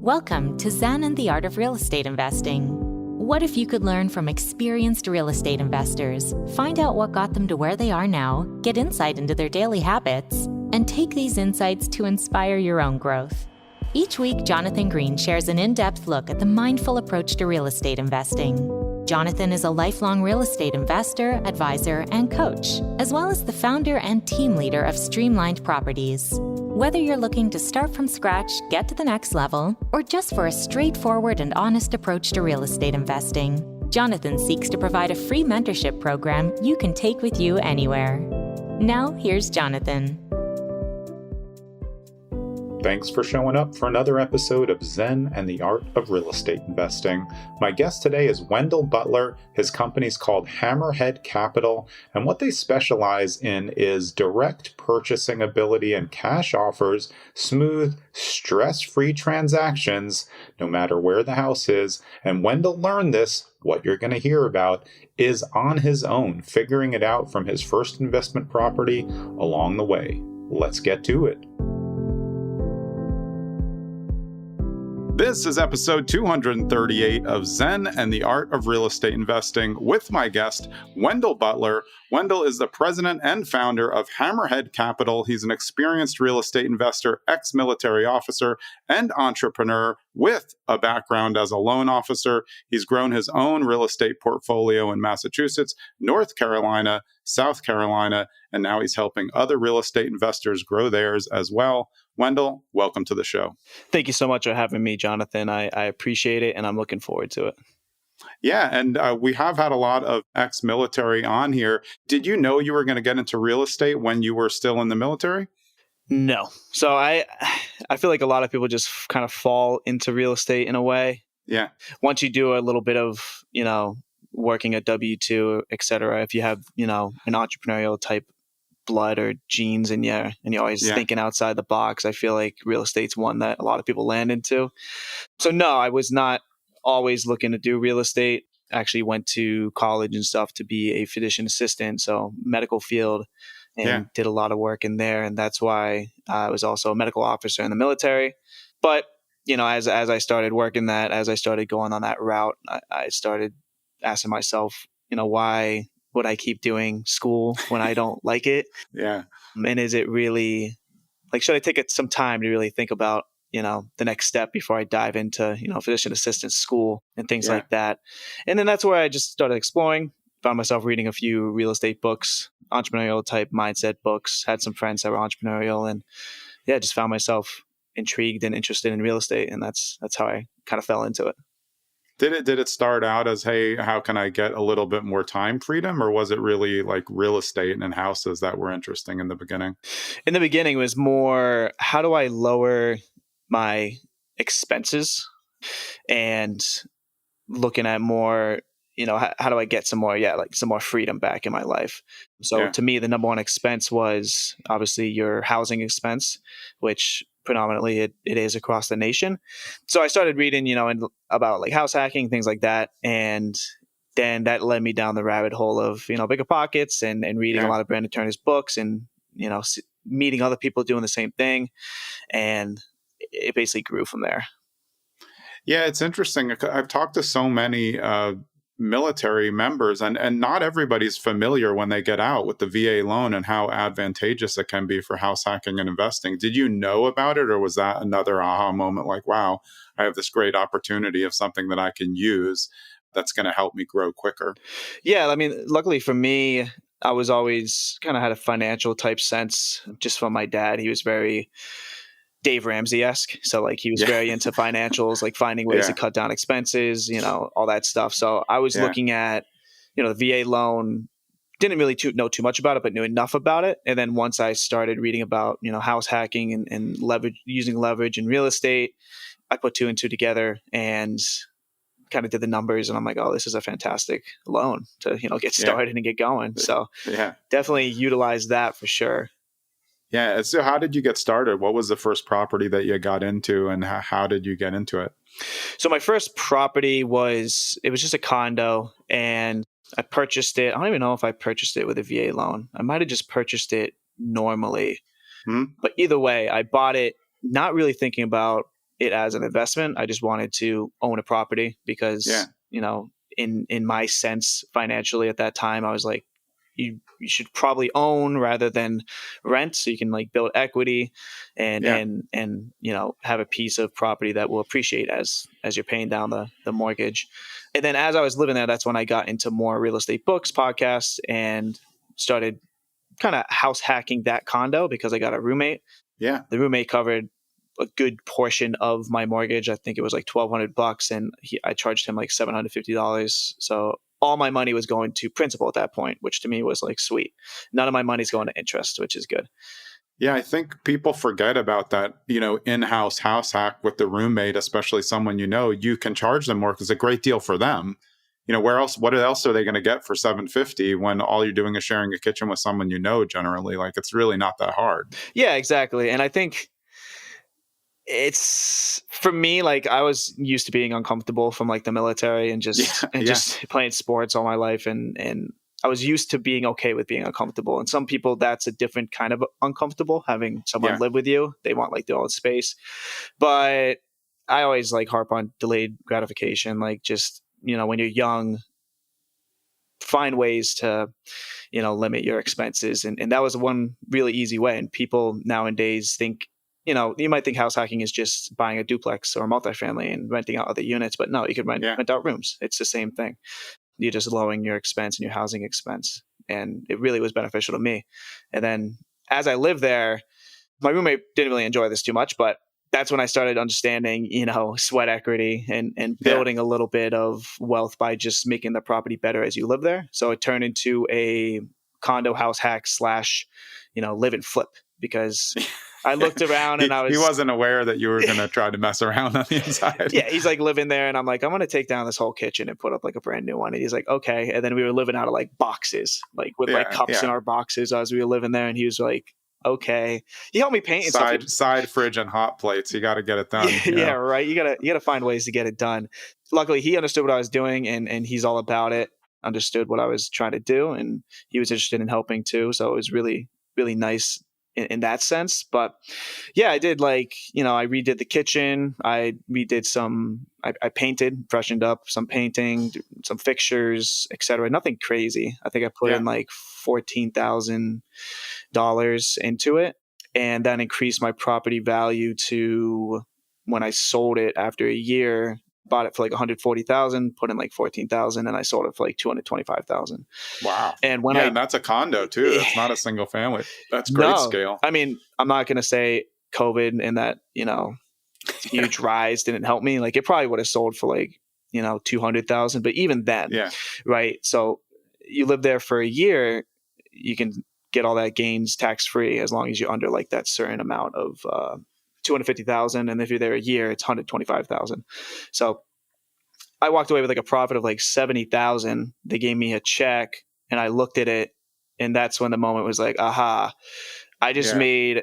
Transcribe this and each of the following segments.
Welcome to Zen and the Art of Real Estate Investing. What if you could learn from experienced real estate investors, find out what got them to where they are now, get insight into their daily habits, and take these insights to inspire your own growth? Each week, Jonathan Green shares an in-depth look at the mindful approach to real estate investing. Jonathan is a lifelong real estate investor, advisor, and coach, as well as the founder and team leader of Streamlined Properties. Whether you're looking to start from scratch, get to the next level, or just for a straightforward and honest approach to real estate investing, Jonathan seeks to provide a free mentorship program you can take with you anywhere. Now, here's Jonathan. Thanks for showing up for another episode of Zen and the Art of Real Estate Investing. My guest today is Wendell Butler. His company's called Hammerhead Capital, and what they specialize in is direct purchasing ability and cash offers, smooth, stress-free transactions, no matter where the house is. And Wendell learned this, what you're going to hear about, is on his own, figuring it out from his first investment property along the way. Let's get to it. This is episode 238 of Zen and the Art of Real Estate Investing with my guest, Wendell Butler. Wendell is the president and founder of Hammerhead Capital. He's an experienced real estate investor, ex-military officer, and entrepreneur with a background as a loan officer. He's grown his own real estate portfolio in Massachusetts, North Carolina, South Carolina, and now he's helping other real estate investors grow theirs as well. Wendell, welcome to the show. Thank you so much for having me, Jonathan. I appreciate it, and I'm looking forward to it. Yeah, and we have had a lot of ex-military on here. Did you know you were going to get into real estate when you were still in the military? No. So I feel like a lot of people just kind of fall into real estate in a way. Yeah. Once you do a little bit of, working at W-2, et cetera, if you have, an entrepreneurial type blood or genes and you're always thinking outside the box, I feel like real estate's one that a lot of people land into. So no, I was not always looking to do real estate. I actually went to college and stuff to be a physician assistant, so medical field, and did a lot of work in there. And that's why I was also a medical officer in the military. But, as I started working that, as I started going on that route, I started asking myself, why would I keep doing school when I don't like it? Yeah. And is it really, should I take some time to really think about, the next step before I dive into, physician assistant school and things like that? And then that's where I just started exploring, found myself reading a few real estate books, entrepreneurial type mindset books, had some friends that were entrepreneurial, and just found myself intrigued and interested in real estate. And that's how I kind of fell into it. Did it start out as, hey, how can I get a little bit more time freedom? Or was it really like real estate and houses that were interesting in the beginning? In the beginning, it was more, how do I lower my expenses, and looking at more, how do I get some more, some more freedom back in my life? So to me, the number one expense was obviously your housing expense, which predominantly it is across the nation. So I started reading, about house hacking, things like that. And then that led me down the rabbit hole of, Bigger Pockets and reading a lot of Brandon Turner's books and, meeting other people doing the same thing. And it basically grew from there. Yeah, it's interesting. I've talked to so many military members, and not everybody's familiar when they get out with the VA loan and how advantageous it can be for house hacking and investing. Did you know about it, or was that another aha moment like, wow, I have this great opportunity of something that I can use that's going to help me grow quicker? Yeah, luckily for me, I was always kind of had a financial type sense just from my dad. He was very Dave Ramsey-esque. So he was very into financials, finding ways to cut down expenses, all that stuff. So I was looking at, the VA loan, didn't really know too much about it, but knew enough about it. And then once I started reading about, house hacking and leverage, using leverage in real estate, I put two and two together and kind of did the numbers. And I'm like, oh, this is a fantastic loan to, get started and get going. So definitely utilize that for sure. Yeah. So how did you get started? What was the first property that you got into, and how did you get into it? So my first property was just a condo, and I purchased it. I don't even know if I purchased it with a VA loan. I might have just purchased it normally. But either way, I bought it not really thinking about it as an investment. I just wanted to own a property because, in my sense financially at that time, I was like, you should probably own rather than rent, so you can like build equity and have a piece of property that will appreciate as you're paying down the mortgage. And then as I was living there, that's when I got into more real estate books, podcasts, and started kind of house hacking that condo because I got a roommate. Yeah. The roommate covered a good portion of my mortgage. I think it was like $1,200, and I charged him like $750. So all my money was going to principal at that point, which to me was like sweet. None of my money's going to interest, which is good. Yeah, I think people forget about that, in-house house hack with the roommate, especially someone you can charge them more because it's a great deal for them. What else are they going to get for $750 when all you're doing is sharing a kitchen with someone generally? Like, it's really not that hard. Yeah, exactly. And I think it's, for me, like I was used to being uncomfortable from like the military and just playing sports all my life. And I was used to being okay with being uncomfortable. And some people, that's a different kind of uncomfortable, having someone live with you. They want like their own space. But I always like harp on delayed gratification. Like just, when you're young, find ways to, limit your expenses. And that was one really easy way. And people nowadays think, you might think house hacking is just buying a duplex or multifamily and renting out other units, but no, you could rent out rooms. It's the same thing. You're just lowering your expense and your housing expense. And it really was beneficial to me. And then as I lived there, my roommate didn't really enjoy this too much, but that's when I started understanding, sweat equity and building a little bit of wealth by just making the property better as you live there. So it turned into a condo house hack / live and flip, because I looked around and he wasn't aware that you were going to try to mess around on the inside. Yeah, he's like living there, and I'm like, I'm going to take down this whole kitchen and put up like a brand new one. And he's like, okay. And then we were living out of like boxes, like with like cups in our boxes as we were living there. And he was like, okay. He helped me paint and side fridge and hot plates. You got to get it done. Yeah, right. You gotta find ways to get it done. Luckily, he understood what I was doing, and he's all about it. Understood what I was trying to do, and he was interested in helping too. So it was really, really nice in that sense. But yeah, I did I redid the kitchen. I redid I painted, freshened up some painting, some fixtures, etc. Nothing crazy. I think I put in like $14,000 into it, and that increased my property value to, when I sold it after a year, bought it for like $140,000, put in like $14,000, and I sold it for like $225,000. Wow. And and that's a condo too. It's not a single family. That's great scale. I mean, I'm not going to say COVID and that, huge rise didn't help me. Like it probably would have sold for like, $200,000, but even then, right. So you live there for a year, you can get all that gains tax free as long as you're under like that certain amount of, $250,000, and if you're there a year, it's $125,000. So I walked away with like a profit of like $70,000. They gave me a check, and I looked at it, and that's when the moment was like, aha! I just made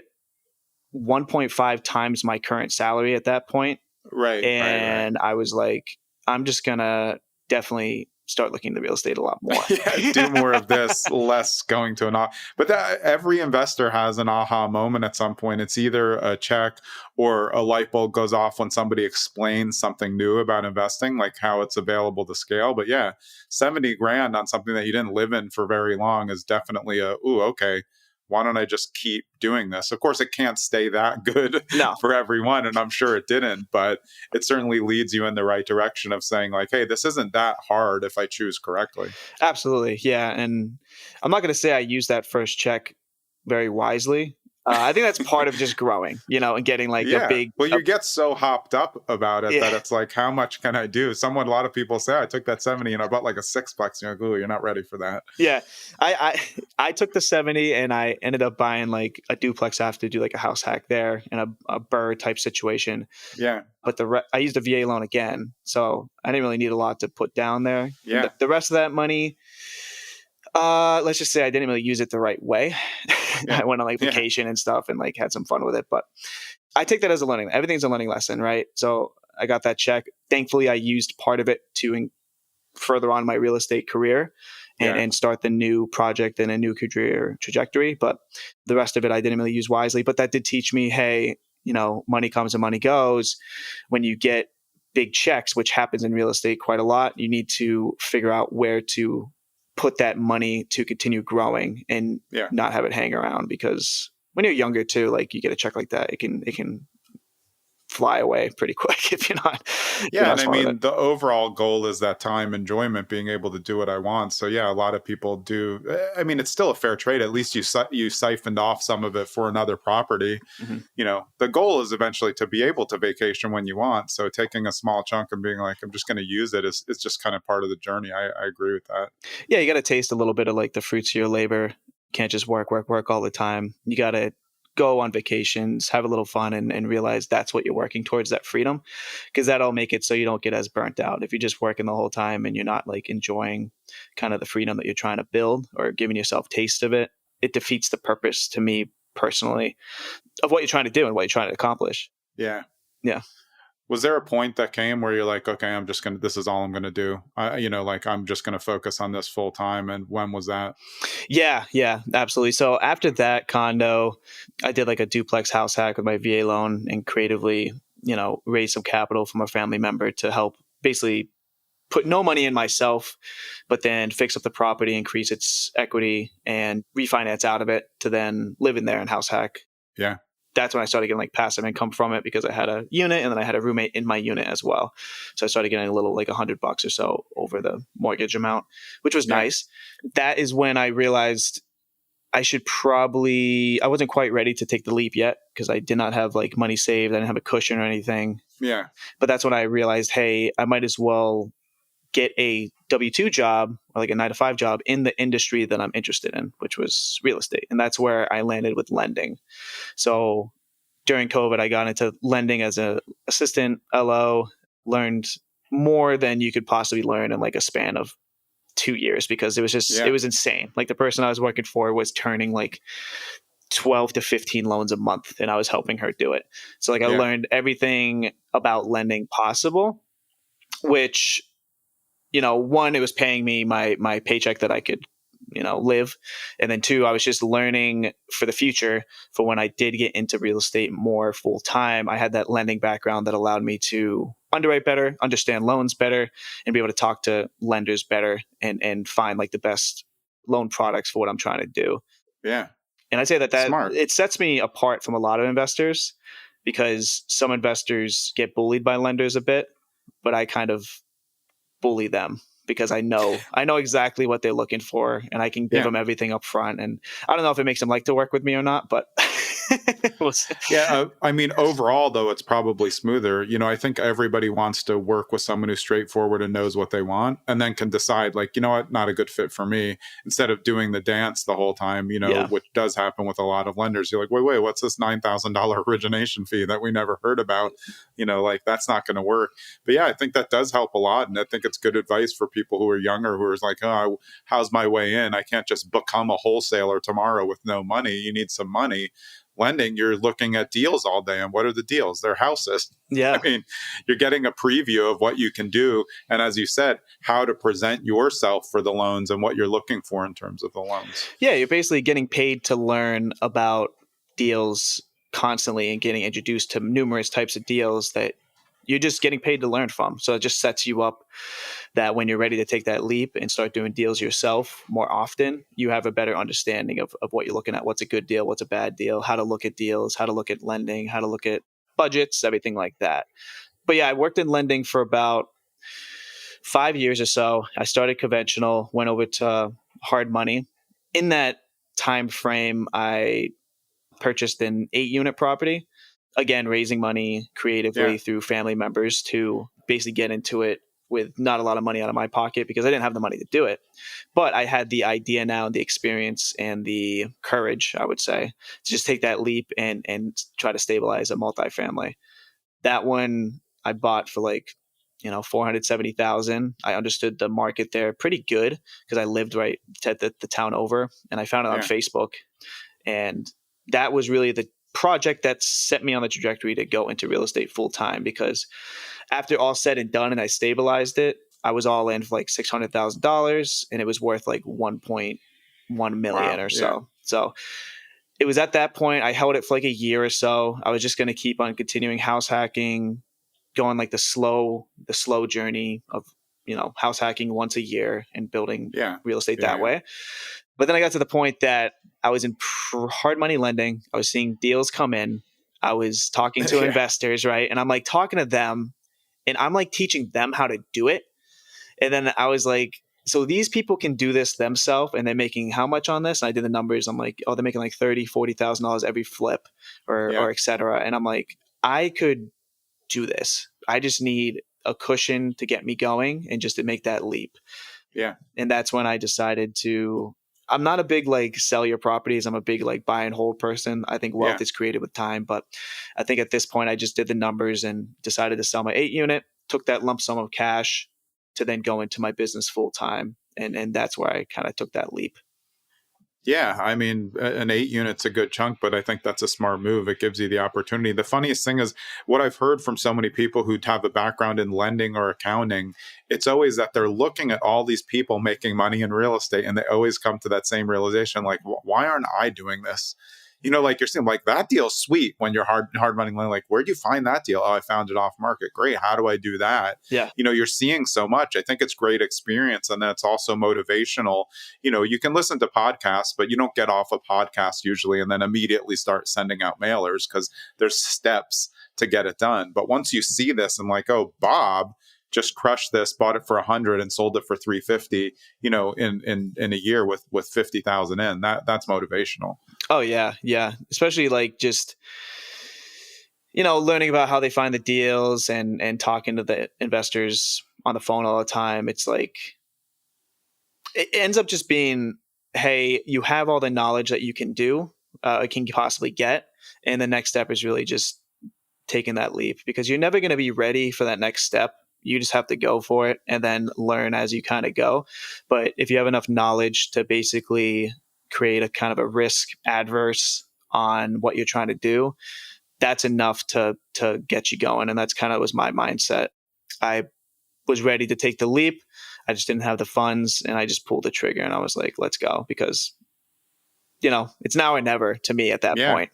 1.5 times my current salary at that point, right? And I was like, I'm just gonna definitely start looking at real estate a lot more. Do more of this, less going to an aha. But every investor has an aha moment at some point. It's either a check or a light bulb goes off when somebody explains something new about investing, like how it's available to scale. But yeah, 70 grand on something that you didn't live in for very long is definitely okay. Why don't I just keep doing this? Of course, it can't stay that good for everyone, and I'm sure it didn't, but it certainly leads you in the right direction of saying like, hey, this isn't that hard if I choose correctly. Absolutely. Yeah. And I'm not going to say I used that first check very wisely. I think that's part of just growing, and getting like a big... Well, you get so hopped up about it that it's like, how much can I do? A lot of people say, I took that 70 and I bought like a sixplex. And you're like, ooh, you're not ready for that. Yeah. I took the 70 and I ended up buying like a duplex. I have to do like a house hack there and a BRRRR type situation. Yeah. But I used a VA loan again. So I didn't really need a lot to put down there. Yeah. The rest of that money... let's just say I didn't really use it the right way. I went on like vacation and stuff and like had some fun with it, but I take that as a learning. Everything's a learning lesson, right? So I got that check. Thankfully, I used part of it to further on my real estate career and start the new project and a new career trajectory. But the rest of it, I didn't really use wisely. But that did teach me, hey, money comes and money goes. When you get big checks, which happens in real estate quite a lot, you need to figure out where to put that money to continue growing and not have it hang around, because when you're younger too, like you get a check like that, it can fly away pretty quick if you're not. Yeah, and I mean, the overall goal is that time enjoyment, being able to do what I want. So yeah, a lot of people do. I mean, it's still a fair trade. At least you siphoned off some of it for another property. Mm-hmm. The goal is eventually to be able to vacation when you want. So taking a small chunk and being like, I'm just going to use it is just kind of part of the journey. I agree with that. Yeah, you got to taste a little bit of like the fruits of your labor. You can't just work all the time. You got to go on vacations, have a little fun, and realize that's what you're working towards, that freedom, because that'll make it so you don't get as burnt out. If you're just working the whole time and you're not like enjoying kind of the freedom that you're trying to build or giving yourself taste of it, it defeats the purpose, to me personally, of what you're trying to do and what you're trying to accomplish. Yeah. Yeah. Was there a point that came where you're like, okay, this is all I'm going to do. I'm just going to focus on this full time. And when was that? Yeah, absolutely. So after that condo, I did like a duplex house hack with my VA loan and creatively, raise some capital from a family member to help basically put no money in myself, but then fix up the property, increase its equity, and refinance out of it to then live in there and house hack. Yeah. That's when I started getting like passive income from it, because I had a unit and then I had a roommate in my unit as well. So I started getting a little like $100 or so over the mortgage amount, which was nice. That is when I realized I wasn't quite ready to take the leap yet, because I did not have like money saved. I didn't have a cushion or anything. Yeah. But that's when I realized, hey, I might as well get a W-2 job or like a 9-to-5 job in the industry that I'm interested in, which was real estate. And that's where I landed with lending. So during COVID, I got into lending as an assistant LO, learned more than you could possibly learn in like a span of 2 years, because it was it was insane. Like the person I was working for was turning like 12 to 15 loans a month, and I was helping her do it. So like I learned everything about lending possible, which, one, it was paying me my paycheck that I could, live. And then two, I was just learning for the future for when I did get into real estate more full time. I had that lending background that allowed me to underwrite better, understand loans better, and be able to talk to lenders better and find like the best loan products for what I'm trying to do. Yeah. And I say that Smart. It sets me apart from a lot of investors, because some investors get bullied by lenders a bit, but I kind of bully them because I know exactly what they're looking for, and I can give them everything up front. And I don't know if it makes them like to work with me or not, but I mean, overall though, it's probably smoother. I think everybody wants to work with someone who's straightforward and knows what they want, and then can decide like, you know what, not a good fit for me, instead of doing the dance the whole time, which does happen with a lot of lenders. You're like, wait, what's this $9,000 origination fee that we never heard about? Like that's not going to work. But yeah, I think that does help a lot. And I think it's good advice for people who are younger, who are like, oh, how's my way in? I can't just become a wholesaler tomorrow with no money. You need some money. Lending, you're looking at deals all day. And what are the deals? They're houses. Yeah. I mean, you're getting a preview of what you can do. And as you said, how to present yourself for the loans and what you're looking for in terms of the loans. Yeah. You're basically getting paid to learn about deals constantly and getting introduced to numerous types of deals that you're just getting paid to learn from. So it just sets you up that when you're ready to take that leap and start doing deals yourself more often, you have a better understanding of what you're looking at. What's a good deal? What's a bad deal? How to look at deals, how to look at lending, how to look at budgets, everything like that. But yeah, I worked in lending for about 5 years or so. I started conventional, went over to hard money. In that time frame, I purchased an 8-unit property. Again, raising money creatively through family members to basically get into it with not a lot of money out of my pocket, because I didn't have the money to do it. But I had the idea now and the experience and the courage, I would say, to just take that leap and try to stabilize a multifamily. That one I bought for like, $470,000. I understood the market there pretty good because I lived right at the town over, and I found it on Facebook. And that was really the project that set me on the trajectory to go into real estate full time, because after all said and done and I stabilized it, I was all in for like $600,000, and it was worth like 1.1 million or so. So it was at that point, I held it for like a year or so. I was just going to keep on continuing house hacking, going like the slow journey of, house hacking once a year and building real estate that way. But then I got to the point that I was in hard money lending. I was seeing deals come in. I was talking to investors, right? And I'm like talking to them and I'm like teaching them how to do it. And then I was like, so these people can do this themselves and they're making how much on this? And I did the numbers. I'm like, oh, they're making like $30,000, $40,000 every flip or et cetera. And I'm like, I could do this. I just need a cushion to get me going and just to make that leap. Yeah. And that's when I decided I'm not a big like sell your properties. I'm a big like buy and hold person. I think wealth is created with time. But I think at this point, I just did the numbers and decided to sell my 8 unit, took that lump sum of cash to then go into my business full time. And that's where I kind of took that leap. Yeah, I mean, an 8 unit's a good chunk, but I think that's a smart move. It gives you the opportunity. The funniest thing is what I've heard from so many people who have a background in lending or accounting, it's always that they're looking at all these people making money in real estate, and they always come to that same realization, like, why aren't I doing this? Like you're saying, like that deal's sweet when you're hard money lending. Like, where'd you find that deal? Oh, I found it off market. Great. How do I do that? Yeah. You're seeing so much. I think it's great experience. And then it's also motivational. You can listen to podcasts, but you don't get off a podcast usually and then immediately start sending out mailers because there's steps to get it done. But once you see this and like, oh, Bob just crushed this, bought it for 100 and sold it for 350, in a year with 50,000 in, that's motivational. Oh yeah. Yeah. Especially like just, learning about how they find the deals and talking to the investors on the phone all the time. It's like, it ends up just being, hey, you have all the knowledge that you can possibly get. And the next step is really just taking that leap because you're never going to be ready for that next step. You just have to go for it and then learn as you kind of go. But if you have enough knowledge to basically create a kind of a risk adverse on what you're trying to do, that's enough to get you going. And that's kind of was my mindset. I was ready to take the leap. I just didn't have the funds and I just pulled the trigger and I was like, let's go because, it's now or never to me at that point.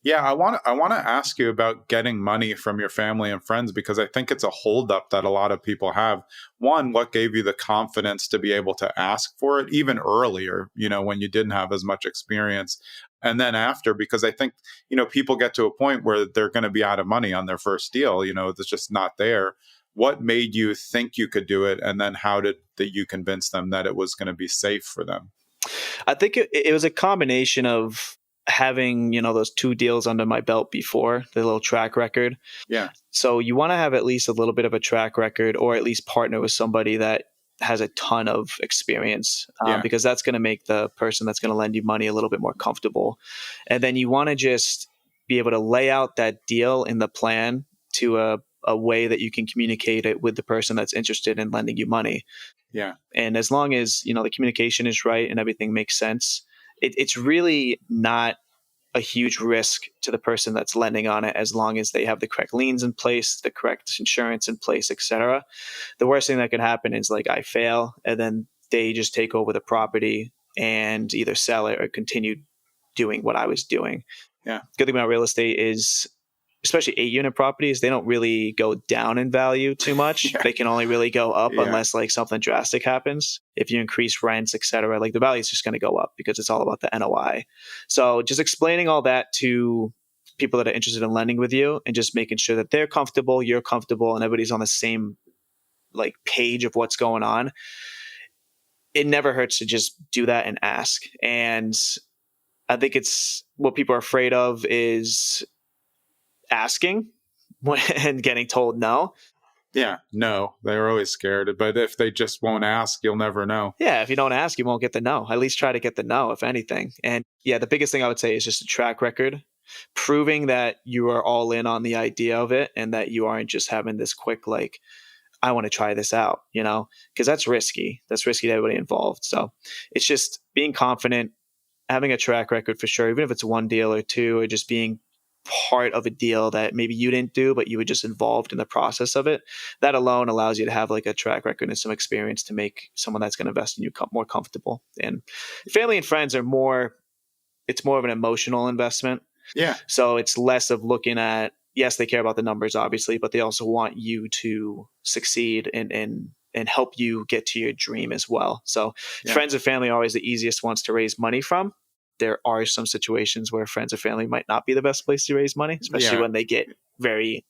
Yeah, I want to ask you about getting money from your family and friends because I think it's a holdup that a lot of people have. One, what gave you the confidence to be able to ask for it even earlier, when you didn't have as much experience? And then after, because I think, people get to a point where they're going to be out of money on their first deal, it's just not there. What made you think you could do it? And then how did you convince them that it was going to be safe for them? I think it was a combination of having, those 2 deals under my belt before, the little track record. Yeah. So you want to have at least a little bit of a track record or at least partner with somebody that has a ton of experience because that's going to make the person that's going to lend you money a little bit more comfortable. And then you want to just be able to lay out that deal in the plan to a way that you can communicate it with the person that's interested in lending you money. Yeah. And as long as, the communication is right and everything makes sense, it's really not a huge risk to the person that's lending on it as long as they have the correct liens in place, the correct insurance in place, etc. The worst thing that could happen is like I fail and then they just take over the property and either sell it or continue doing what I was doing. Yeah. Good thing about real estate is, especially 8 unit properties, they don't really go down in value too much. They can only really go up unless like something drastic happens. If you increase rents, et cetera, like the value is just going to go up because it's all about the NOI. So just explaining all that to people that are interested in lending with you and just making sure that they're comfortable, you're comfortable, and everybody's on the same like page of what's going on. It never hurts to just do that and ask. And I think it's what people are afraid of is asking and getting told no. Yeah, no, they're always scared. But if they just won't ask, you'll never know. Yeah, if you don't ask, you won't get the no. At least try to get the no, if anything. And yeah, the biggest thing I would say is just a track record, proving that you are all in on the idea of it and that you aren't just having this quick, like, I want to try this out, because that's risky. That's risky to everybody involved. So it's just being confident, having a track record for sure, even if it's 1 deal or 2, or just being part of a deal that maybe you didn't do, but you were just involved in the process of it. That alone allows you to have like a track record and some experience to make someone that's going to invest in you more comfortable. And family and friends are more, it's more of an emotional investment. Yeah. So it's less of looking at, yes, they care about the numbers, obviously, but they also want you to succeed and help you get to your dream as well. So friends and family are always the easiest ones to raise money from. There are some situations where friends or family might not be the best place to raise money, especially when they get very,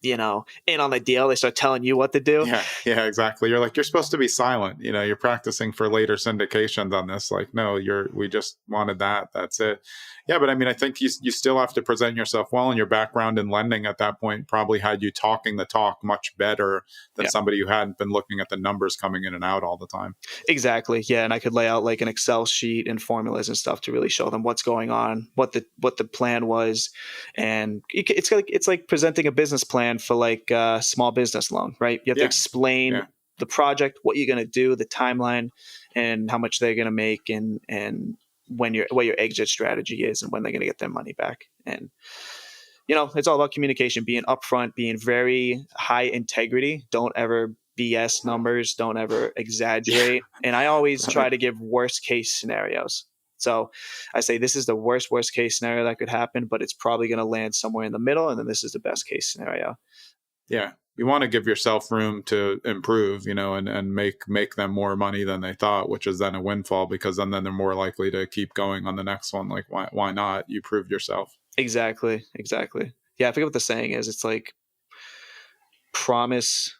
in on the deal. They start telling you what to do. Yeah, exactly. You're like, you're supposed to be silent. You're practicing for later syndications on this. Like, no, we just wanted that. That's it. Yeah, but I mean, I think you still have to present yourself well, and your background in lending at that point probably had you talking the talk much better than somebody who hadn't been looking at the numbers coming in and out all the time. Exactly. Yeah, and I could lay out like an Excel sheet and formulas and stuff to really show them what's going on, what the plan was, and it's like presenting a business plan for like a small business loan, right? You have to explain the project, what you're going to do, the timeline, and how much they're going to make, and what your exit strategy is, and when they're going to get their money back. And it's all about communication, being upfront, being very high integrity. Don't ever BS numbers. Don't ever exaggerate. And I always try to give worst case scenarios. So I say, this is the worst case scenario that could happen, but it's probably going to land somewhere in the middle. And then this is the best case scenario. Yeah. You want to give yourself room to improve, and make them more money than they thought, which is then a windfall, because then they're more likely to keep going on the next one. Like, why not? You proved yourself. Exactly. Yeah. I forget what the saying is. It's like promise.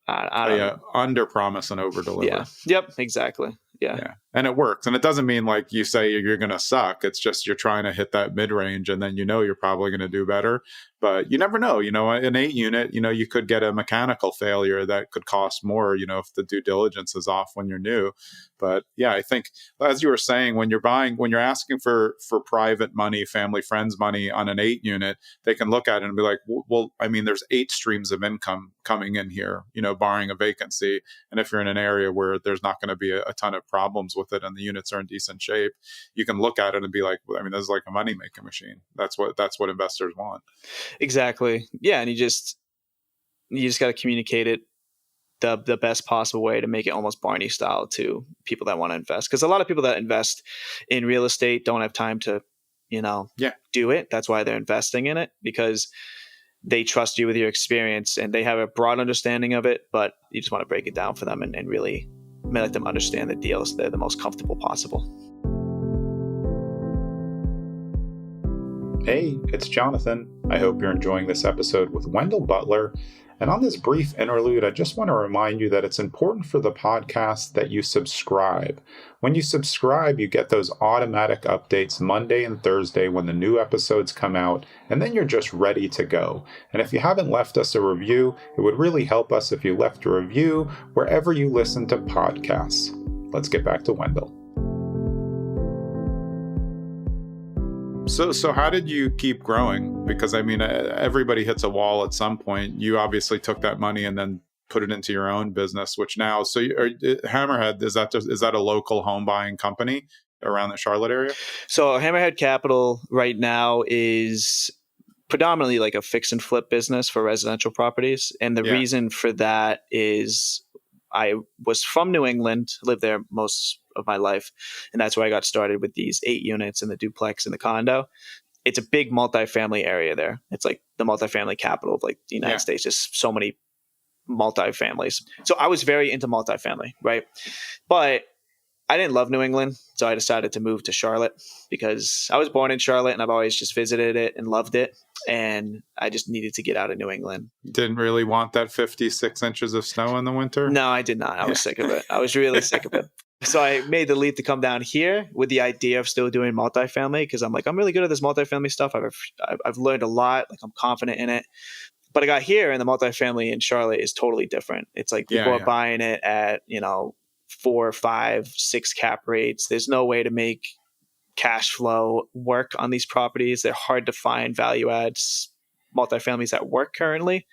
I don't know. Under promise and over deliver. Yeah. Yep. Exactly. Yeah. And it works. And it doesn't mean like you say you're going to suck. It's just you're trying to hit that mid range, and then you're probably going to do better. But you never know. An 8 unit, you could get a mechanical failure that could cost more, if the due diligence is off when you're new. But yeah, I think, as you were saying, when you're asking for private money, family, friends money on an 8 unit, they can look at it and be like, well, I mean, there's 8 streams of income coming in here, barring a vacancy. And if you're in an area where there's not going to be a ton of problems with it and the units are in decent shape, you can look at it and be like, I mean, this is like a money making machine. That's what investors want. Exactly. Yeah. And you just got to communicate it the best possible way to make it almost Barney style to people that want to invest. Because a lot of people that invest in real estate don't have time to, do it. That's why they're investing in it, because they trust you with your experience and they have a broad understanding of it, but you just want to break it down for them and really let them understand the deals so they're the most comfortable possible. Hey, it's Jonathan. I hope you're enjoying this episode with Wendell Butler. And on this brief interlude, I just want to remind you that it's important for the podcast that you subscribe. When you subscribe, you get those automatic updates Monday and Thursday when the new episodes come out, and then you're just ready to go. And if you haven't left us a review, it would really help us if you left a review wherever you listen to podcasts. Let's get back to Wendell. So how did you keep growing? Because I mean, everybody hits a wall at some point. You obviously took that money and then put it into your own business, which now, Hammerhead, is that a local home buying company around the Charlotte area? So Hammerhead Capital right now is predominantly like a fix and flip business for residential properties. And the reason for that is I was from New England, lived there most of my life. And that's where I got started with these 8 units in the duplex and the condo. It's a big multifamily area there. It's like the multifamily capital of like the United States. There's so many multifamilies. So I was very into multifamily, right? But I didn't love New England. So I decided to move to Charlotte because I was born in Charlotte and I've always just visited it and loved it. And I just needed to get out of New England. Didn't really want that 56 inches of snow in the winter? No, I did not. I was sick of it. I was really sick of it. So I made the leap to come down here with the idea of still doing multifamily because I'm like, I'm really good at this multifamily stuff. I've learned a lot. Like I'm confident in it. But I got here and the multifamily in Charlotte is totally different. It's like people are buying it at, 4, 5, 6 cap rates. There's no way to make cash flow work on these properties. They're hard to find value adds multifamilies that work currently.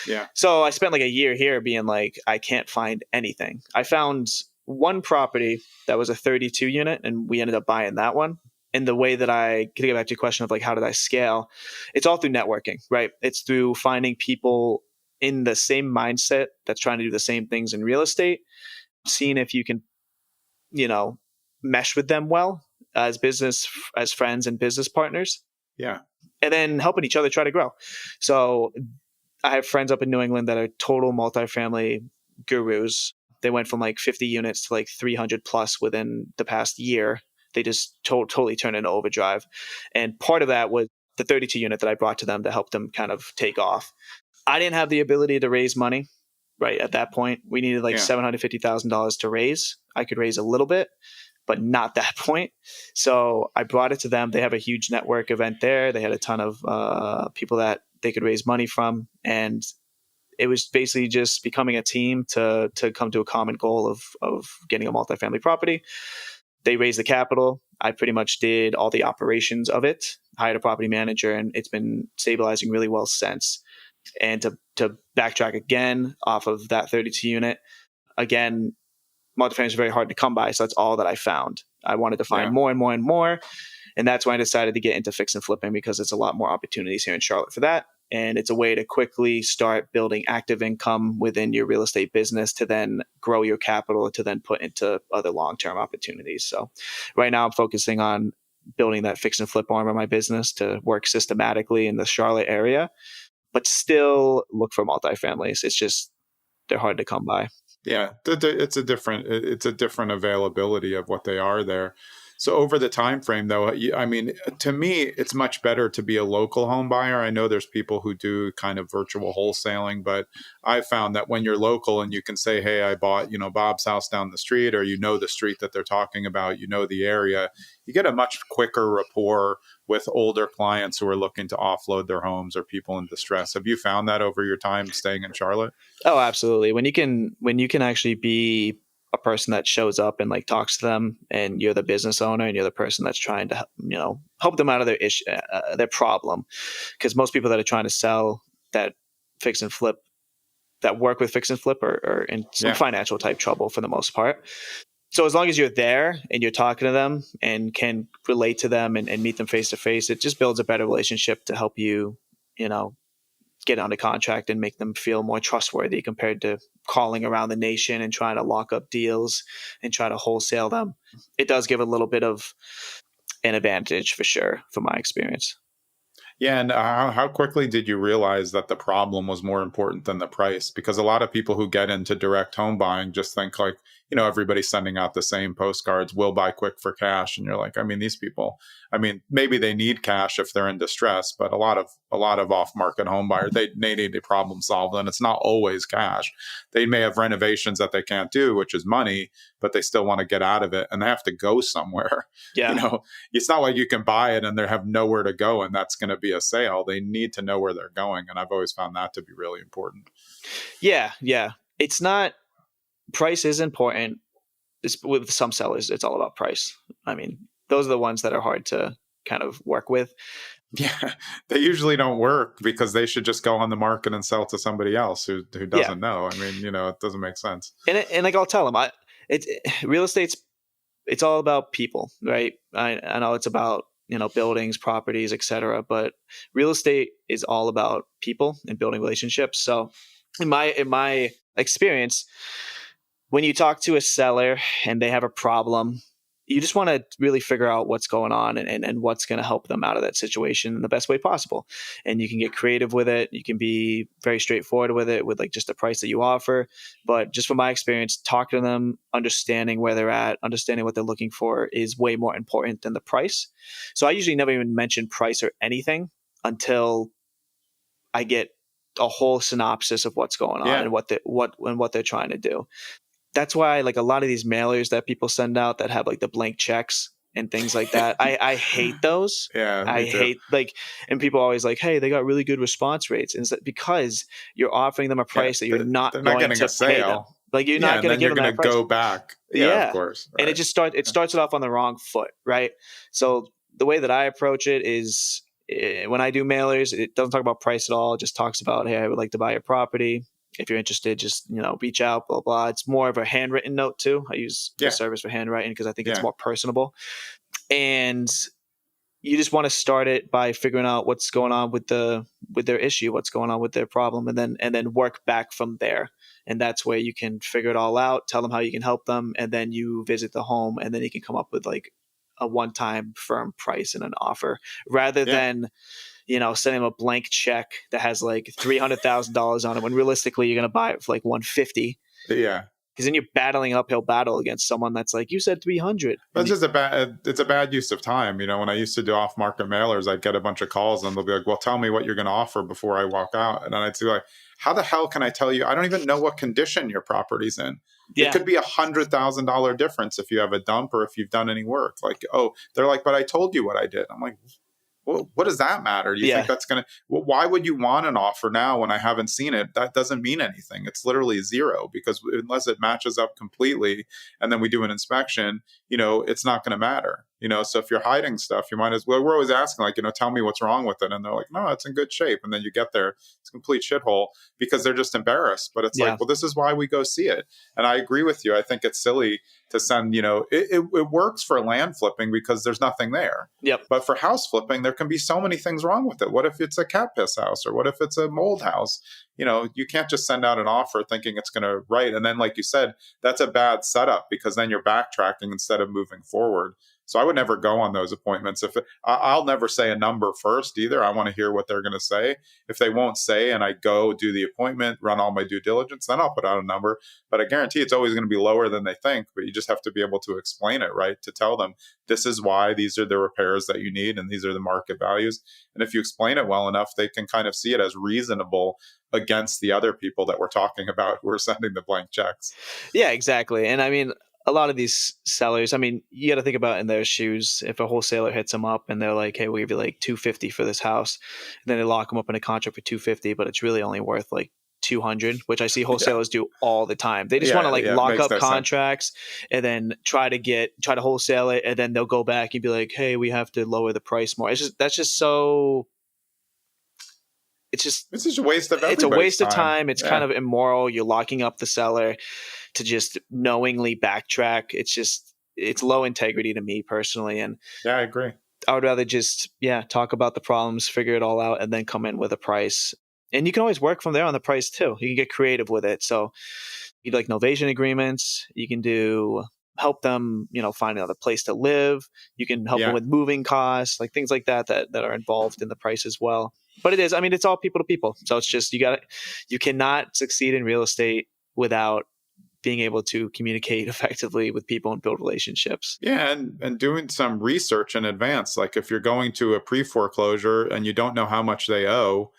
Yeah. So I spent like a year here being like, I can't find anything. I found one property that was a 32 unit and we ended up buying that one. And the way that to get back to your question of like, how did I scale? It's all through networking, right? It's through finding people in the same mindset that's trying to do the same things in real estate, seeing if you can, mesh with them well as friends and business partners. Yeah. And then helping each other try to grow. So I have friends up in New England that are total multifamily gurus. They went from like 50 units to like 300 plus within the past year. They just totally turned into overdrive. And part of that was the 32 unit that I brought to them to help them kind of take off. I didn't have the ability to raise money right at that point. We needed like $750,000 to raise. I could raise a little bit, but not that point. So I brought it to them. They have a huge network event there. They had a ton of people that they could raise money from. And it was basically just becoming a team to come to a common goal of getting a multifamily property. They raised the capital. I pretty much did all the operations of it, hired a property manager, and it's been stabilizing really well since. And to backtrack again off of that 32 unit, again, multifamily is very hard to come by. So that's all that I found. I wanted to find more and more and more. And that's when I decided to get into fix and flipping, because it's a lot more opportunities here in Charlotte for that. And it's a way to quickly start building active income within your real estate business to then grow your capital to then put into other long-term opportunities. So right now I'm focusing on building that fix and flip arm of my business to work systematically in the Charlotte area, but still look for multifamilies. It's just, they're hard to come by. Yeah, it's a different availability of what they are there. So over the time frame, though, I mean, to me, it's much better to be a local home buyer. I know there's people who do kind of virtual wholesaling, but I found that when you're local and you can say, hey, I bought, Bob's house down the street, or the street that they're talking about, the area, you get a much quicker rapport with older clients who are looking to offload their homes or people in distress. Have you found that over your time staying in Charlotte? Oh, absolutely. When you can actually be a person that shows up and like talks to them, and you're the business owner and you're the person that's trying to, help them out of their issue, their problem. Because most people that are trying to sell that fix and flip, that work with fix and flip, are in some financial type trouble for the most part. So as long as you're there and you're talking to them and can relate to them and meet them face to face, it just builds a better relationship to help you, get under contract and make them feel more trustworthy compared to calling around the nation and trying to lock up deals and try to wholesale them. It does give a little bit of an advantage for sure, from my experience. Yeah. And how quickly did you realize that the problem was more important than the price? Because a lot of people who get into direct home buying just think like, everybody's sending out the same postcards, we'll buy quick for cash. And you're like, these people, maybe they need cash if they're in distress, but a lot of off-market home buyers, they need a problem solved, and it's not always cash. They may have renovations that they can't do, which is money, but they still want to get out of it, and they have to go somewhere. Yeah. It's not like you can buy it and they have nowhere to go and that's going to be a sale. They need to know where they're going. And I've always found that to be really important. Yeah. It's not, price is important. With some sellers, it's all about price. Those are the ones that are hard to kind of work with. Yeah, they usually don't work because they should just go on the market and sell to somebody else who doesn't know. It doesn't make sense. And like I'll tell them, real estate's, it's all about people, right? I know it's about, buildings, properties, etc. But real estate is all about people and building relationships. So in my experience, when you talk to a seller and they have a problem, you just want to really figure out what's going on and what's going to help them out of that situation in the best way possible. And you can get creative with it. You can be very straightforward with it, with like just the price that you offer. But just from my experience, talking to them, understanding where they're at, understanding what they're looking for is way more important than the price. So I usually never even mention price or anything until I get a whole synopsis of what's going on and what they're trying to do. That's why like a lot of these mailers that people send out that have like the blank checks and things like that, I hate those. Yeah, I hate and people always like, hey, they got really good response rates. And it's because you're offering them a price that you're not going to pay them. Like you're not going to give them that price. You're going to go back. Yeah, of course. Right. And it starts it off on the wrong foot, right? So the way that I approach it is when I do mailers, it doesn't talk about price at all. It just talks about, hey, I would like to buy your property. If you're interested, just, reach out, blah, blah. It's more of a handwritten note too. I use the service for handwriting because I think it's more personable. And you just want to start it by figuring out what's going on with their issue, what's going on with their problem, and then work back from there. And that's where you can figure it all out, tell them how you can help them, and then you visit the home, and then you can come up with like a one-time firm price and an offer rather than, sending them a blank check that has like $300,000 on it when realistically you're going to buy it for like 150. Yeah. Because then you're battling an uphill battle against someone that's like, you said 300. That's just it's a bad use of time. When I used to do off market mailers, I'd get a bunch of calls and they'll be like, well, tell me what you're going to offer before I walk out. And then I'd say like, how the hell can I tell you? I don't even know what condition your property's in. Yeah. It could be $100,000 difference if you have a dump or if you've done any work. Like, oh, they're like, but I told you what I did. I'm like, well, what does that matter? Do you think that's going to, why would you want an offer now when I haven't seen it? That doesn't mean anything. It's literally zero because unless it matches up completely and then we do an inspection, it's not going to matter. So if you're hiding stuff, you might as well, we're always asking like, tell me what's wrong with it. And they're like, no, it's in good shape. And then you get there, it's a complete shithole because they're just embarrassed. But it's like, well, this is why we go see it. And I agree with you. I think it's silly to send, it works for land flipping because there's nothing there. Yep. But for house flipping, there can be so many things wrong with it. What if it's a cat piss house or what if it's a mold house? You can't just send out an offer thinking it's going to write. And then, like you said, that's a bad setup because then you're backtracking instead of moving forward. So I would never go on those appointments. I'll never say a number first either. I want to hear what they're going to say. If they won't say and I go do the appointment, run all my due diligence, then I'll put out a number. But I guarantee it's always going to be lower than they think. But you just have to be able to explain it, right? To tell them this is why these are the repairs that you need and these are the market values. And if you explain it well enough, they can kind of see it as reasonable against the other people that we're talking about who are sending the blank checks. Yeah, exactly. And I mean, a lot of these sellers, I mean, you got to think about in their shoes. If a wholesaler hits them up and they're like, hey, we'll give you like $250 for this house, and then they lock them up in a contract for $250, but it's really only worth like $200, which I see wholesalers do all the time. They just want to like lock up contracts and then try to wholesale it, and then they'll go back and be like, hey, we have to lower the price more. It's just a waste of everybody's it's a waste time. Of time. It's kind of immoral. You're locking up the seller to just knowingly backtrack. It's low integrity to me personally. And yeah, I agree. I would rather just, talk about the problems, figure it all out, and then come in with a price. And you can always work from there on the price too. You can get creative with it. So you do like novation agreements. You can help them, find another place to live. You can help them with moving costs, like things like that are involved in the price as well. But it's all people to people. So it's just, you cannot succeed in real estate without being able to communicate effectively with people and build relationships. Yeah, and doing some research in advance. Like if you're going to a pre-foreclosure and you don't know how much they owe,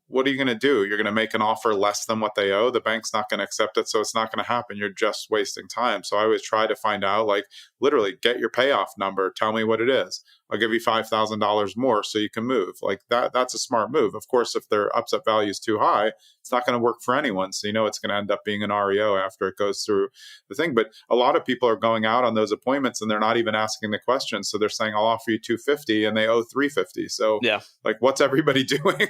what are you going to do? You're going to make an offer less than what they owe. The bank's not going to accept it, so it's not going to happen. You're just wasting time. So I always try to find out, like literally get your payoff number. Tell me what it is. I'll give you $5,000 more so you can move. Like that's a smart move. Of course, if their upset value is too high, it's not going to work for anyone. So it's going to end up being an REO after it goes through the thing. But a lot of people are going out on those appointments and they're not even asking the questions. So they're saying, I'll offer you $250 and they owe $350. So like what's everybody doing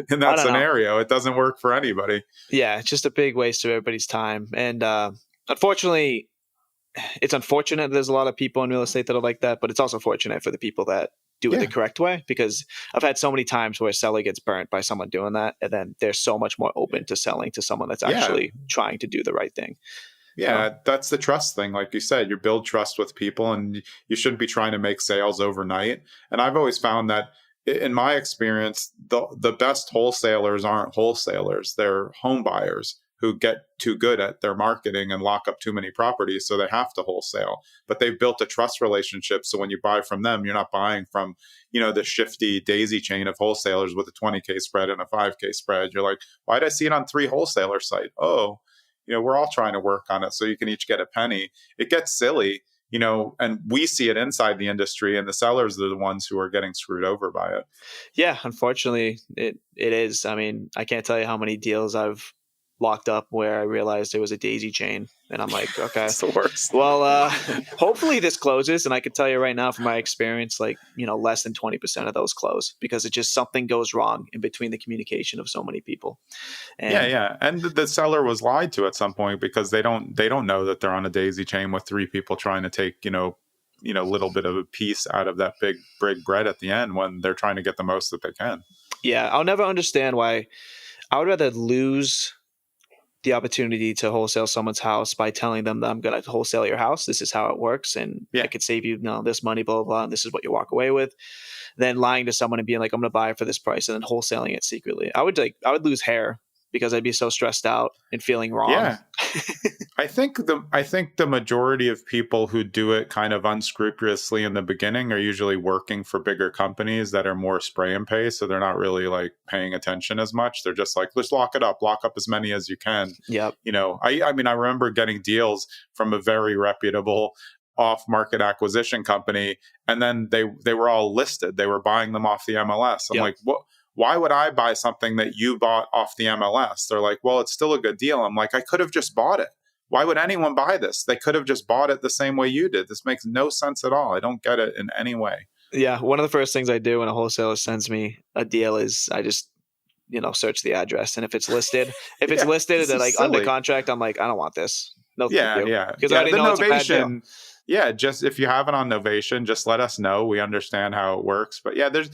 in that scenario? It doesn't work for anybody. Yeah, it's just a big waste of everybody's time. And unfortunately, it's unfortunate there's a lot of people in real estate that are like that, but it's also fortunate for the people that do it the correct way, because I've had so many times where a seller gets burnt by someone doing that, and then they're so much more open to selling to someone that's actually trying to do the right thing. Yeah, that's the trust thing. Like you said, you build trust with people and you shouldn't be trying to make sales overnight. And I've always found that in my experience, the best wholesalers aren't wholesalers. They're home buyers who get too good at their marketing and lock up too many properties, so they have to wholesale. But they've built a trust relationship, so when you buy from them, you're not buying from, the shifty daisy chain of wholesalers with a 20K spread and a 5K spread. You're like, why did I see it on 3 wholesaler site? Oh, we're all trying to work on it so you can each get a penny. It gets silly, and we see it inside the industry, and the sellers are the ones who are getting screwed over by it. Yeah, unfortunately, it is. I mean, I can't tell you how many deals I've locked up where I realized it was a daisy chain, and I'm like, okay, it's the worst. Well, hopefully this closes, and I can tell you right now from my experience, like, less than 20% of those close, because it just, something goes wrong in between the communication of so many people. And and the seller was lied to at some point, because they don't know that they're on a daisy chain with 3 people trying to take little bit of a piece out of that big bread at the end, when they're trying to get the most that they can. Yeah, I'll never understand why. I would rather lose the opportunity to wholesale someone's house by telling them that I'm going to wholesale your house. This is how it works. And I could save you, this money, blah, blah, blah. And this is what you walk away with. Then lying to someone and being like, I'm going to buy it for this price, and then wholesaling it secretly. I would lose hair because I'd be so stressed out and feeling wrong. Yeah. I think the majority of people who do it kind of unscrupulously in the beginning are usually working for bigger companies that are more spray and pay. So they're not really like paying attention as much. They're just like, let's lock up as many as you can. Yep. I mean, I remember getting deals from a very reputable off-market acquisition company, and then they were all listed. They were buying them off the MLS. I'm like, what? Why would I buy something that you bought off the MLS? They're like, well, it's still a good deal. I'm like, I could have just bought it. Why would anyone buy this? They could have just bought it the same way you did. This makes no sense at all. I don't get it in any way. Yeah. One of the first things I do when a wholesaler sends me a deal is I just, search the address. And if it's listed, and like under contract, I'm like, I don't want this. No, thank you. Yeah. Because I already know it's a bad deal. Yeah, just if you have it on novation, just let us know. We understand how it works. But yeah, there's,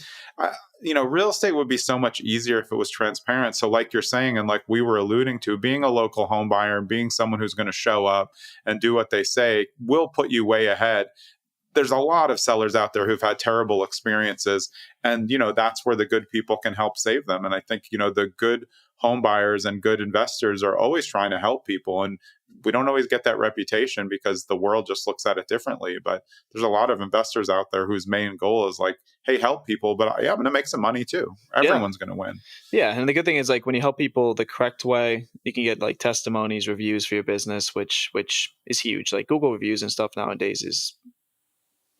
real estate would be so much easier if it was transparent. So like you're saying, and like we were alluding to, being a local home buyer and being someone who's going to show up and do what they say will put you way ahead. There's a lot of sellers out there who've had terrible experiences, and that's where the good people can help save them. And I think the good home buyers and good investors are always trying to help people, and we don't always get that reputation because the world just looks at it differently. But there's a lot of investors out there whose main goal is like, hey, help people, but I'm going to make some money too. Everyone's going to win. Yeah. And the good thing is, like, when you help people the correct way, you can get like testimonies, reviews for your business, which is huge. Like Google reviews and stuff nowadays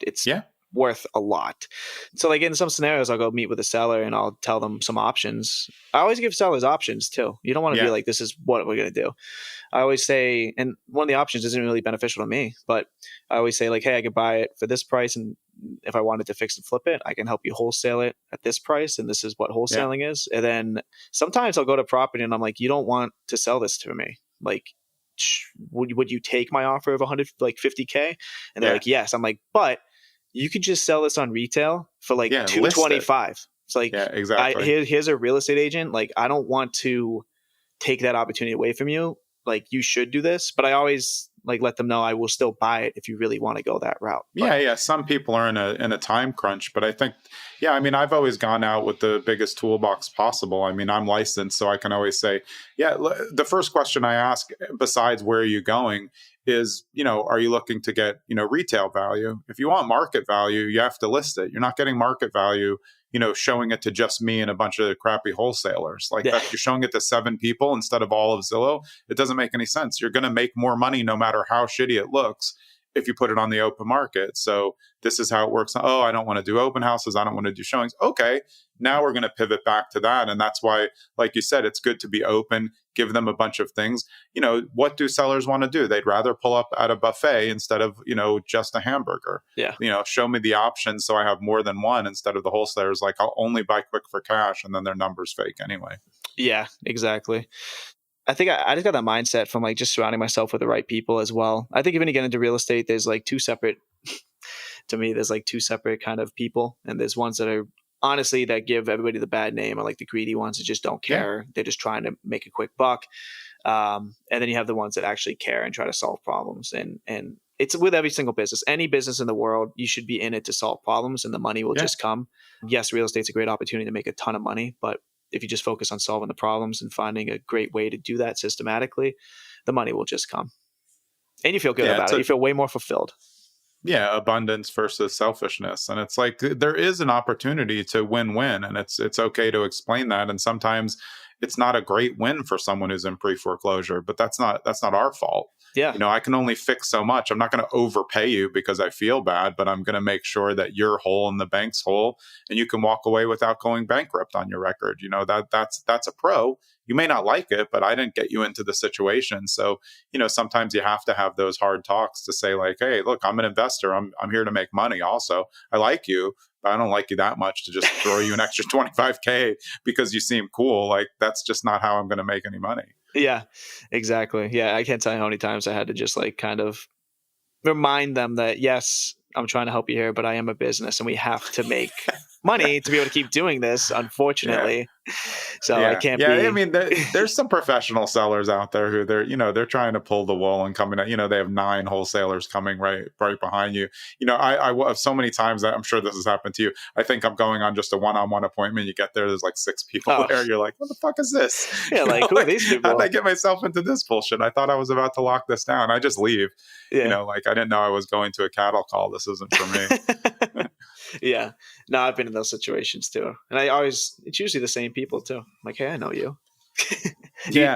it's worth a lot. So like in some scenarios, I'll go meet with a seller and I'll tell them some options. I always give sellers options too. You don't want to be like, this is what we're going to do. I always say, and one of the options isn't really beneficial to me, but I always say like, hey, I could buy it for this price. And if I wanted to fix and flip it, I can help you wholesale it at this price. And this is what wholesaling is. And then sometimes I'll go to property and I'm like, you don't want to sell this to me. Like, would you take my offer of 150K? And they're like, yes. I'm like, but you could just sell this on retail for like $225. It's like, exactly. Here's a real estate agent. Like, I don't want to take that opportunity away from you. Like, you should do this, but I always like let them know I will still buy it if you really want to go that route. But, some people are in a time crunch, but I think, I mean, I've always gone out with the biggest toolbox possible. I mean, I'm licensed, so I can always say, the first question I ask, besides where are you going, is, are you looking to get, retail value? If you want market value, you have to list it. You're not getting market value, showing it to just me and a bunch of crappy wholesalers. Like that, you're showing it to 7 people instead of all of Zillow. It doesn't make any sense. You're going to make more money no matter how shitty it looks if you put it on the open market. So this is how it works. Oh, I don't want to do open houses. I don't want to do showings. Okay, now we're going to pivot back to that. And that's why, like you said, it's good to be open, give them a bunch of things. What do sellers want to do? They'd rather pull up at a buffet instead of, just a hamburger. Yeah. Show me the options so I have more than one, instead of the wholesalers like, I'll only buy quick for cash, and then their number's fake anyway. Yeah, exactly. I think I just got that mindset from like just surrounding myself with the right people as well. I think when you get into real estate, there's like two separate kind of people. And there's ones that are honestly that give everybody the bad name, or like the greedy ones that just don't care. They're just trying to make a quick buck. And then you have the ones that actually care and try to solve problems. And it's with every single business, any business in the world, you should be in it to solve problems, and the money will just come. Yes, real estate's a great opportunity to make a ton of money, but if you just focus on solving the problems and finding a great way to do that systematically, the money will just come. And you feel good about it. You feel way more fulfilled. Yeah, abundance versus selfishness. And it's like there is an opportunity to win-win, and it's okay to explain that. And sometimes it's not a great win for someone who's in pre-foreclosure, but that's not our fault. Yeah. I can only fix so much. I'm not going to overpay you because I feel bad, but I'm going to make sure that you're whole and the bank's whole, and you can walk away without going bankrupt on your record. That's a pro. You may not like it, but I didn't get you into the situation. So, sometimes you have to have those hard talks to say like, hey, look, I'm an investor. I'm here to make money also. I like you, but I don't like you that much to just throw you an extra 25K because you seem cool. Like, that's just not how I'm going to make any money. Yeah, exactly. Yeah, I can't tell you how many times I had to just like kind of remind them that, yes, I'm trying to help you here, but I am a business and we have to make money to be able to keep doing this, unfortunately. So I can't I be. mean, there's some professional sellers out there who they're trying to pull the wool and coming. They have 9 wholesalers coming right behind you. I so many times that I'm sure this has happened to you. I think I'm going on just a one-on-one appointment. You get there's like 6 people Oh, there. You're like, what the fuck is this? yeah, like who are these How did I people? get myself into this bullshit? I thought I was about to lock this down. I just leave. Yeah. Like I didn't know I was going to a cattle call. This isn't for me. Yeah. No, I've been in those situations too. And it's usually the same people too. I'm like, hey, I know you.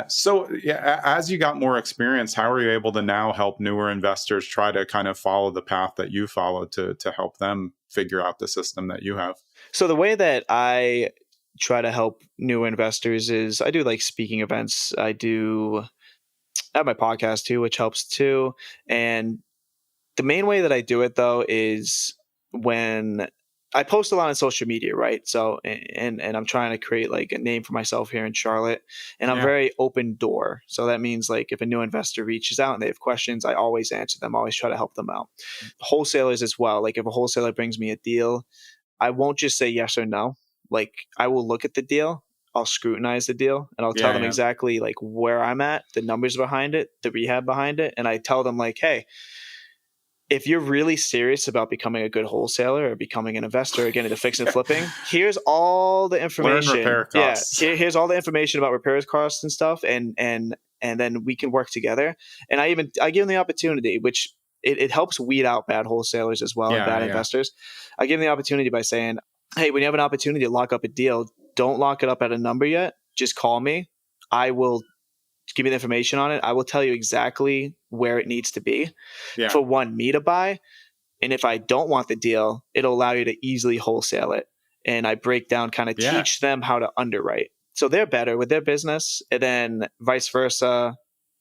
So as you got more experience, how are you able to now help newer investors try to kind of follow the path that you followed to help them figure out the system that you have? So the way that I try to help new investors is I do like speaking events. I have my podcast too, which helps too. And the main way that I do it though is when I post a lot on social media, right? So, and I'm trying to create like a name for myself here in Charlotte, and I'm very open door. So that means like if a new investor reaches out and they have questions, I always answer them, always try to help them out. Wholesalers as well. Like if a wholesaler brings me a deal, I won't just say yes or no. Like I will look at the deal, I'll scrutinize the deal, and I'll tell them exactly like where I'm at, the numbers behind it, the rehab behind it, and I tell them like, hey, if you're really serious about becoming a good wholesaler or becoming an investor or getting into fix and flipping, here's all the information. Learn repair costs. Yeah, here's all the information about repairs costs and stuff, and then we can work together. And I give them the opportunity, which it helps weed out bad wholesalers as well and bad investors. I give them the opportunity by saying, hey, when you have an opportunity to lock up a deal, don't lock it up at a number yet. Just call me. I will give me the information on it. I will tell you exactly where it needs to be for me to buy. And if I don't want the deal, it'll allow you to easily wholesale it. And I break down, kind of teach them how to underwrite. So they're better with their business. And then vice versa,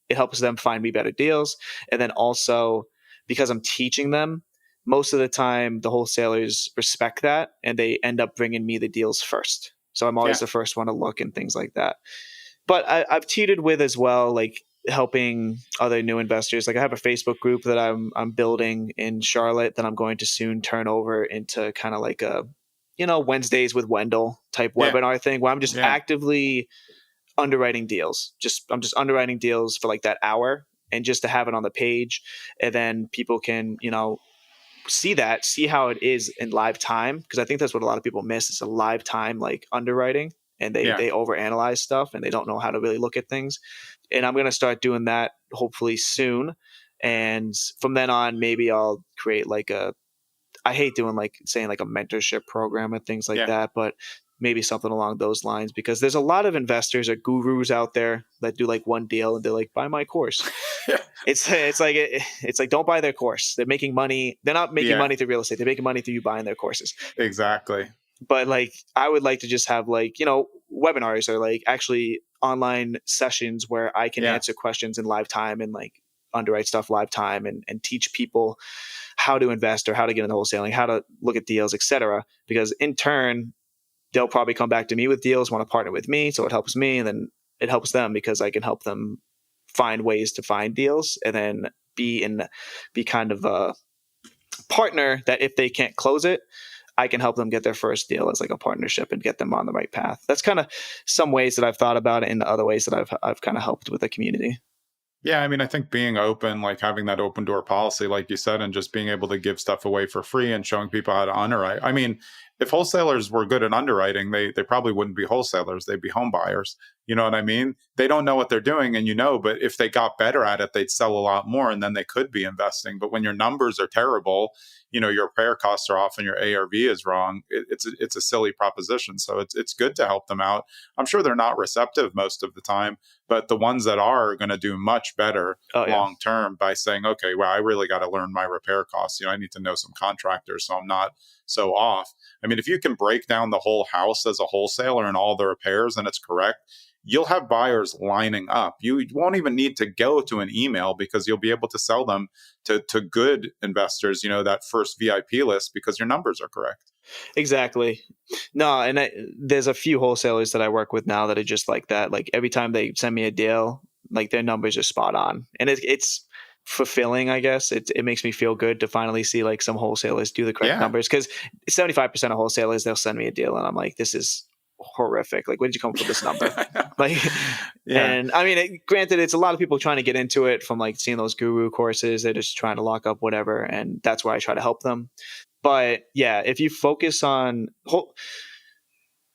it helps them find me better deals. And then also because I'm teaching them, most of the time the wholesalers respect that and they end up bringing me the deals first. So I'm always the first one to look and things like that. But I've teetered with as well, like helping other new investors. Like I have a Facebook group that I'm building in Charlotte that I'm going to soon turn over into kind of like a, Wednesdays with Wendell type webinar thing where I'm just actively underwriting deals. I'm just underwriting deals for like that hour and just to have it on the page. And then people can, see how it is in live time. Because I think that's what a lot of people miss. It's a live time like underwriting. And they overanalyze stuff and they don't know how to really look at things. And I'm going to start doing that hopefully soon. And from then on, maybe I'll create like I hate doing saying a mentorship program and things like that, but maybe something along those lines, because there's a lot of investors or gurus out there that do like one deal and they're like, buy my course. It's like, don't buy their course. They're making money. They're not making money through real estate. They're making money through you buying their courses. Exactly. But like, I would like to just have webinars or like actually online sessions where I can answer questions in live time and like underwrite stuff live time and teach people how to invest or how to get into wholesaling, how to look at deals, etc. Because in turn, they'll probably come back to me with deals, want to partner with me. So it helps me and then it helps them because I can help them find ways to find deals and then be kind of a partner that if they can't close it, I can help them get their first deal as like a partnership and get them on the right path. That's kind of some ways that I've thought about it and other ways that I've kind of helped with the community. Yeah, I mean, I think being open, like having that open door policy, like you said, and just being able to give stuff away for free and showing people how to underwrite. I mean, if wholesalers were good at underwriting, they probably wouldn't be wholesalers. They'd be home buyers. You know what I mean? They don't know what they're doing, and but if they got better at it, they'd sell a lot more, and then they could be investing. But when your numbers are terrible, your repair costs are off and your ARV is wrong, it's a silly proposition. So it's good to help them out. I'm sure they're not receptive most of the time, but the ones that are going to do much better long term by saying, okay, well, I really got to learn my repair costs. I need to know some contractors so I'm not so off. I mean, if you can break down the whole house as a wholesaler and all the repairs and it's correct, you'll have buyers lining up. You won't even need to go to an email because you'll be able to sell them to good investors, that first VIP list because your numbers are correct. Exactly. No, and there's a few wholesalers that I work with now that are just like that. Like every time they send me a deal, like their numbers are spot on. And it's fulfilling, I guess. It makes me feel good to finally see like some wholesalers do the correct numbers, because 75% of wholesalers, they'll send me a deal and I'm like, this is horrific. Like, where did you come up with this number? Like, and I mean, granted, it's a lot of people trying to get into it from like seeing those guru courses. They're just trying to lock up whatever. And that's where I try to help them. But yeah, if you focus on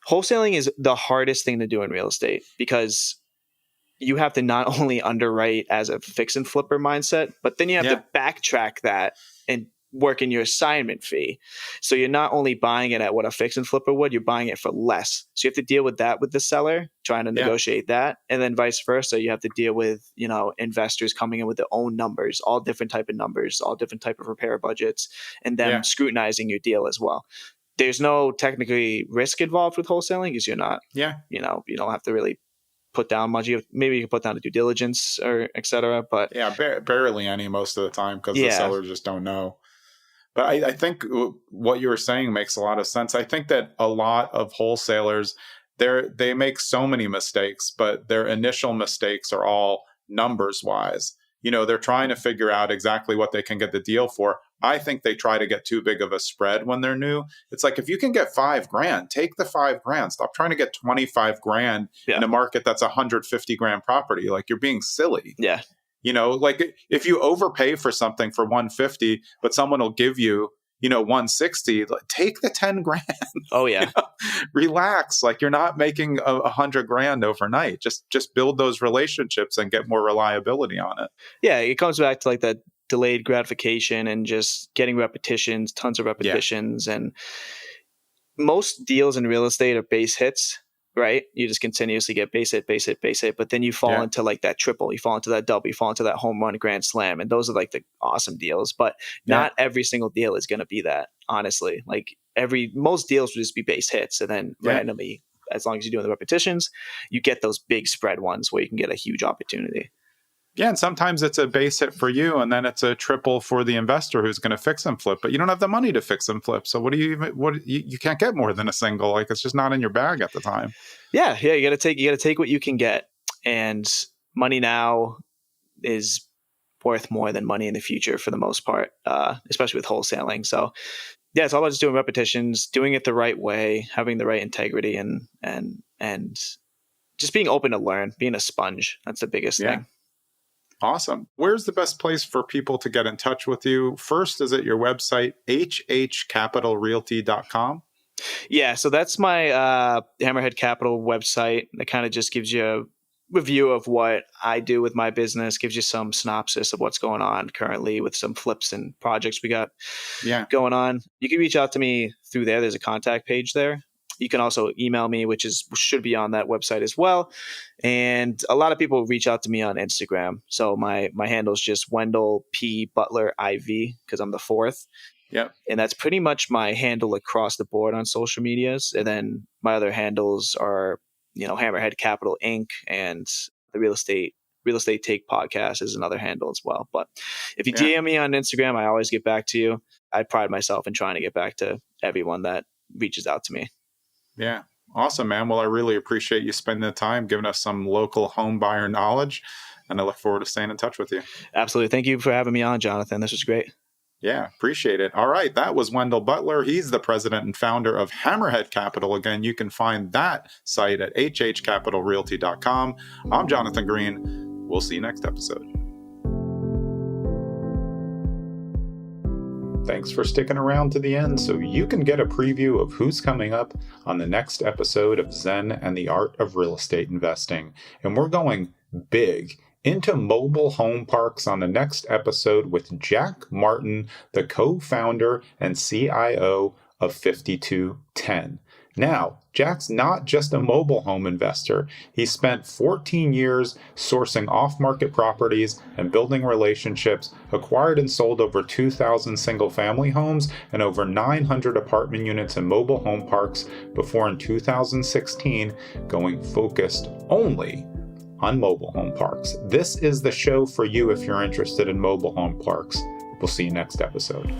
wholesaling is the hardest thing to do in real estate, because you have to not only underwrite as a fix and flipper mindset, but then you have to backtrack that and work in your assignment fee. So you're not only buying it at what a fix and flipper would, you're buying it for less. So you have to deal with that with the seller, trying to negotiate that. And then vice versa, you have to deal with, you know, investors coming in with their own numbers, all different type of numbers, all different type of repair budgets, and them scrutinizing your deal as well. There's no technically risk involved with wholesaling because you're not, you know, you don't have to really put down much. Maybe you can put down a due diligence or et cetera, but barely any most of the time because the sellers just don't know. But I think what you were saying makes a lot of sense. I think that a lot of wholesalers, they make so many mistakes, but their initial mistakes are all numbers wise. You know, they're trying to figure out exactly what they can get the deal for. I think they try to get too big of a spread when they're new. It's like, if you can get $5,000, take the $5,000. Stop trying to get $25,000 in a market that's $150,000 property. Like, you're being silly. Yeah. You know, like if you overpay for something for $150, but someone will give you, you know, $160, take the $10,000. Oh yeah. You know? Relax. Like, you're not making $100,000 overnight. Just build those relationships and get more reliability on it. Yeah. It comes back to like that delayed gratification and just getting repetitions, tons of repetitions. And most deals in real estate are base hits. Right? You just continuously get base hit, but then you fall into like that triple, you fall into that double, you fall into that home run grand slam. And those are like the awesome deals, but not every single deal is going to be that, honestly. Like, most deals would just be base hits. And then randomly, as long as you're doing the repetitions, you get those big spread ones where you can get a huge opportunity. Yeah, and sometimes it's a base hit for you, and then it's a triple for the investor who's going to fix and flip. But you don't have the money to fix and flip, so you can't get more than a single. Like, it's just not in your bag at the time. Yeah, you got to take what you can get, and money now is worth more than money in the future for the most part, especially with wholesaling. So yeah, it's all about just doing repetitions, doing it the right way, having the right integrity, and just being open to learn, being a sponge. That's the biggest thing. Awesome. Where's the best place for people to get in touch with you? First, is it your website, hhcapitalrealty.com? Yeah, so that's my Hammerhead Capital website. That kind of just gives you a review of what I do with my business, gives you some synopsis of what's going on currently with some flips and projects we got going on. You can reach out to me through there. There's a contact page there. You can also email me, which should be on that website as well. And a lot of people reach out to me on Instagram. So my handle is just Wendell P. Butler IV, because I'm the fourth. Yep. And that's pretty much my handle across the board on social medias. And then my other handles are, you know, Hammerhead Capital Inc. and the Real Estate Take Podcast is another handle as well. But if you DM me on Instagram, I always get back to you. I pride myself in trying to get back to everyone that reaches out to me. Yeah. Awesome, man. Well, I really appreciate you spending the time giving us some local home buyer knowledge, and I look forward to staying in touch with you. Absolutely. Thank you for having me on, Jonathan. This was great. Yeah, appreciate it. All right. That was Wendell Butler. He's the president and founder of Hammerhead Capital. Again, you can find that site at hhcapitalrealty.com. I'm Jonathan Green. We'll see you next episode. Thanks for sticking around to the end so you can get a preview of who's coming up on the next episode of Zen and the Art of Real Estate Investing. And we're going big into mobile home parks on the next episode with Jack Martin, the co-founder and CIO of 5210. Now, Jack's not just a mobile home investor. He spent 14 years sourcing off-market properties and building relationships, acquired and sold over 2,000 single-family homes and over 900 apartment units in mobile home parks before in 2016 going focused only on mobile home parks. This is the show for you if you're interested in mobile home parks. We'll see you next episode.